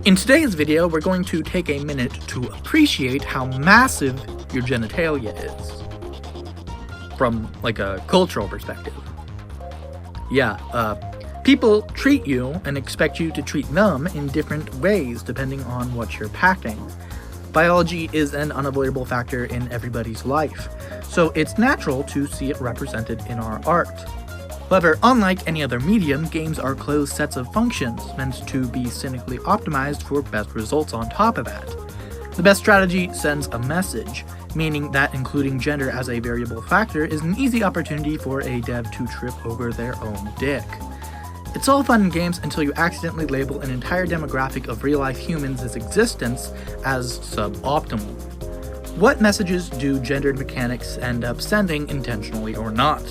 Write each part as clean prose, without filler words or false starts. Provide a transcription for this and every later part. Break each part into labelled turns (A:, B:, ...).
A: In today's video, we're going to take a minute to appreciate how massive your genitalia is. From, like, a cultural perspective. Yeah, people treat you and expect you to treat them in different ways depending on what you're packing. Biology is an unavoidable factor in everybody's life, so it's natural to see it represented in our art. However, unlike any other medium, games are closed sets of functions meant to be cynically optimized for best results on top of that. The best strategy sends a message, meaning that including gender as a variable factor is an easy opportunity for a dev to trip over their own dick. It's all fun in games until you accidentally label an entire demographic of real-life humans' existence as suboptimal. What messages do gendered mechanics end up sending, intentionally or not?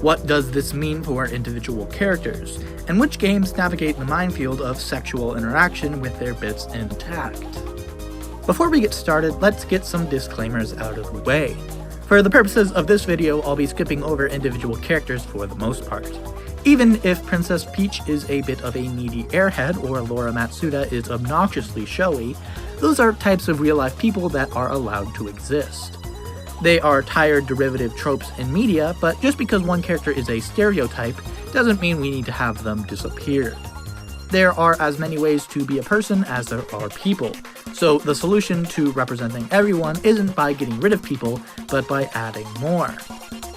A: What does this mean for individual characters? And which games navigate the minefield of sexual interaction with their bits intact? Before we get started, let's get some disclaimers out of the way. For the purposes of this video, I'll be skipping over individual characters for the most part. Even if Princess Peach is a bit of a needy airhead or Laura Matsuda is obnoxiously showy, those are types of real-life people that are allowed to exist. They are tired derivative tropes in media, but just because one character is a stereotype doesn't mean we need to have them disappear. There are as many ways to be a person as there are people, so the solution to representing everyone isn't by getting rid of people, but by adding more.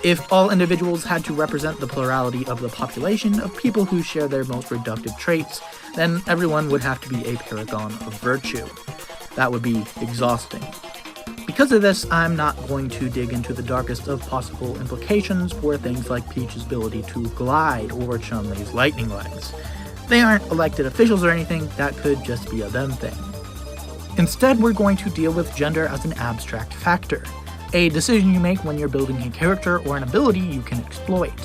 A: If all individuals had to represent the plurality of the population of people who share their most reductive traits, then everyone would have to be a paragon of virtue. That would be exhausting. Because of this, I'm not going to dig into the darkest of possible implications for things like Peach's ability to glide or Chun-Li's lightning legs. They aren't elected officials or anything, that could just be a them thing. Instead, we're going to deal with gender as an abstract factor, a decision you make when you're building a character or an ability you can exploit.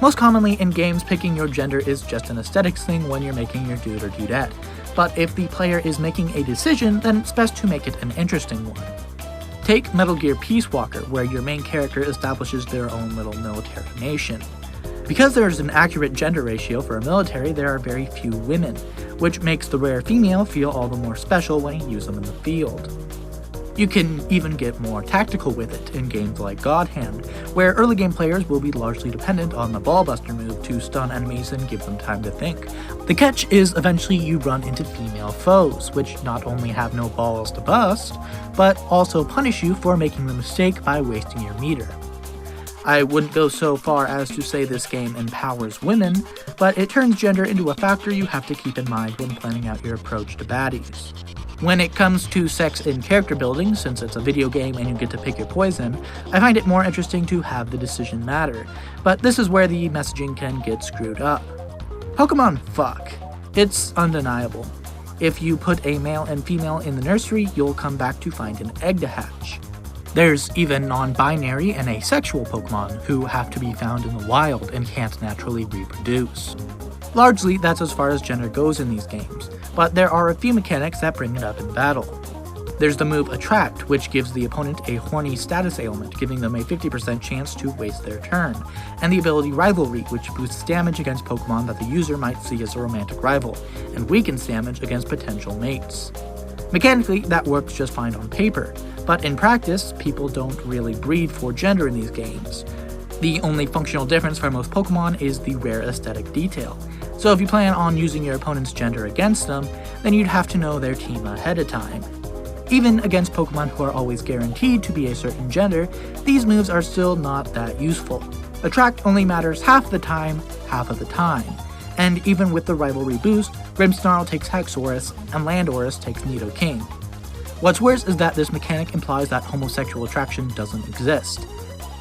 A: Most commonly in games, picking your gender is just an aesthetics thing when you're making your dude or dudette, but if the player is making a decision, then it's best to make it an interesting one. Take Metal Gear Peace Walker, where your main character establishes their own little military nation. Because there's an accurate gender ratio for a military, there are very few women, which makes the rare female feel all the more special when you use them in the field. You can even get more tactical with it in games like Godhand, where early game players will be largely dependent on the ballbuster move to stun enemies and give them time to think. The catch is eventually you run into female foes, which not only have no balls to bust, but also punish you for making the mistake by wasting your meter. I wouldn't go so far as to say this game empowers women, but it turns gender into a factor you have to keep in mind when planning out your approach to baddies. When it comes to sex in character building, since it's a video game and you get to pick your poison, I find it more interesting to have the decision matter, but this is where the messaging can get screwed up. Pokemon fuck. It's undeniable. If you put a male and female in the nursery, you'll come back to find an egg to hatch. There's even non-binary and asexual Pokemon who have to be found in the wild and can't naturally reproduce. Largely, that's as far as gender goes in these games, but there are a few mechanics that bring it up in battle. There's the move Attract, which gives the opponent a horny status ailment, giving them a 50% chance to waste their turn, and the ability Rivalry, which boosts damage against Pokemon that the user might see as a romantic rival, and weakens damage against potential mates. Mechanically, that works just fine on paper, but in practice, people don't really breed for gender in these games. The only functional difference for most Pokemon is the rare aesthetic detail, so if you plan on using your opponent's gender against them, then you'd have to know their team ahead of time. Even against Pokemon who are always guaranteed to be a certain gender, these moves are still not that useful. Attract only matters half of the time, and even with the Rivalry boost, Grimmsnarl takes Haxorus, and Landorus takes Nidoking. What's worse is that this mechanic implies that homosexual attraction doesn't exist.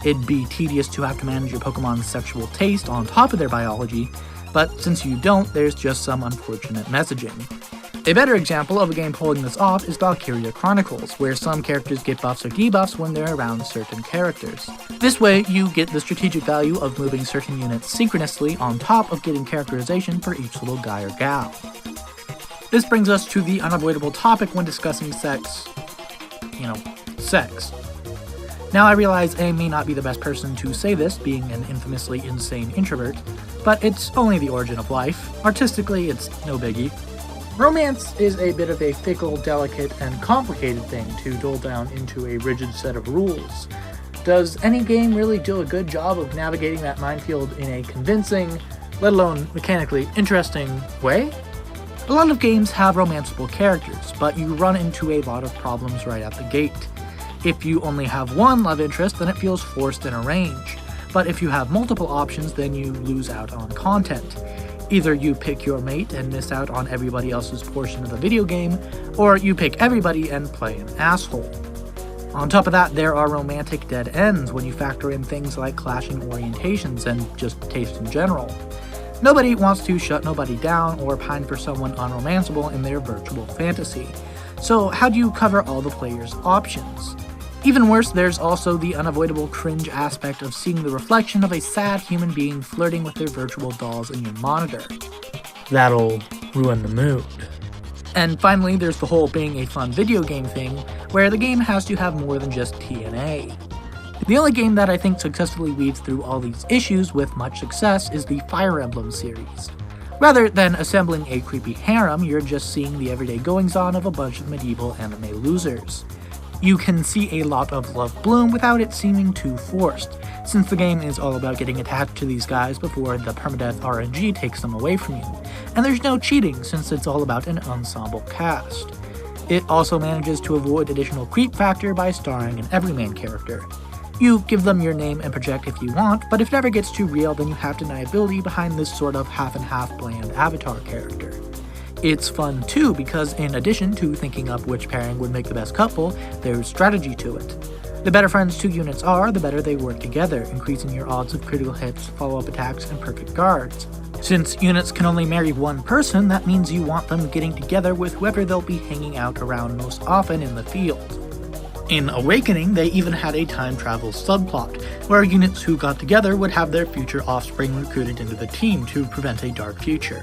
A: It'd be tedious to have to manage your Pokemon's sexual taste on top of their biology, but since you don't, there's just some unfortunate messaging. A better example of a game pulling this off is Valkyria Chronicles, where some characters get buffs or debuffs when they're around certain characters. This way, you get the strategic value of moving certain units synchronously on top of getting characterization for each little guy or gal. This brings us to the unavoidable topic when discussing sex. Sex. Now I realize I may not be the best person to say this, being an infamously insane introvert, but it's only the origin of life. Artistically, it's no biggie. Romance is a bit of a fickle, delicate, and complicated thing to dull down into a rigid set of rules. Does any game really do a good job of navigating that minefield in a convincing, let alone mechanically interesting way? A lot of games have romanceable characters, but you run into a lot of problems right out the gate. If you only have one love interest, then it feels forced and arranged. But if you have multiple options, then you lose out on content. Either you pick your mate and miss out on everybody else's portion of the video game, or you pick everybody and play an asshole. On top of that, there are romantic dead ends when you factor in things like clashing orientations and just taste in general. Nobody wants to shut nobody down or pine for someone unromanceable in their virtual fantasy. So how do you cover all the players' options? Even worse, there's also the unavoidable cringe aspect of seeing the reflection of a sad human being flirting with their virtual dolls in your monitor. That'll ruin the mood. And finally, there's the whole being a fun video game thing, where the game has to have more than just TNA. The only game that I think successfully weaves through all these issues with much success is the Fire Emblem series. Rather than assembling a creepy harem, you're just seeing the everyday goings-on of a bunch of medieval anime losers. You can see a lot of love bloom without it seeming too forced, since the game is all about getting attached to these guys before the permadeath RNG takes them away from you, and there's no cheating since it's all about an ensemble cast. It also manages to avoid additional creep factor by starring an everyman character. You give them your name and project if you want, but if it ever gets too real, then you have deniability behind this sort of half-and-half bland avatar character. It's fun too because in addition to thinking up which pairing would make the best couple, there's strategy to it. The better friends two units are, the better they work together, increasing your odds of critical hits, follow-up attacks, and perfect guards. Since units can only marry one person, that means you want them getting together with whoever they'll be hanging out around most often in the field. In Awakening, they even had a time travel subplot, where units who got together would have their future offspring recruited into the team to prevent a dark future,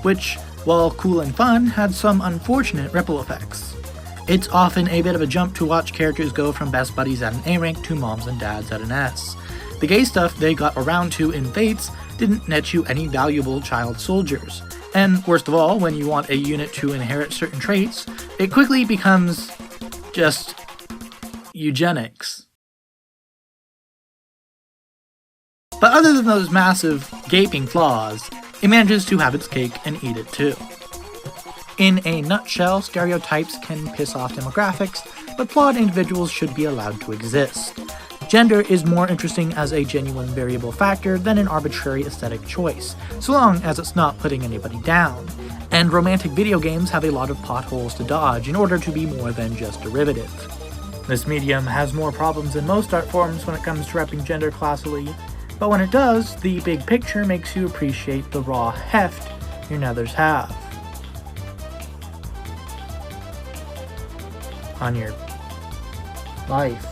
A: which, while cool and fun, had some unfortunate ripple effects. It's often a bit of a jump to watch characters go from best buddies at an A rank to moms and dads at an S. The gay stuff they got around to in Fates didn't net you any valuable child soldiers, and worst of all, when you want a unit to inherit certain traits, it quickly becomes just eugenics. But other than those massive, gaping flaws, it manages to have its cake and eat it too. In a nutshell, stereotypes can piss off demographics, but flawed individuals should be allowed to exist. Gender is more interesting as a genuine variable factor than an arbitrary aesthetic choice, so long as it's not putting anybody down. And romantic video games have a lot of potholes to dodge in order to be more than just derivative. This medium has more problems than most art forms when it comes to repping gender classily, but when it does, the big picture makes you appreciate the raw heft your nethers have on your life.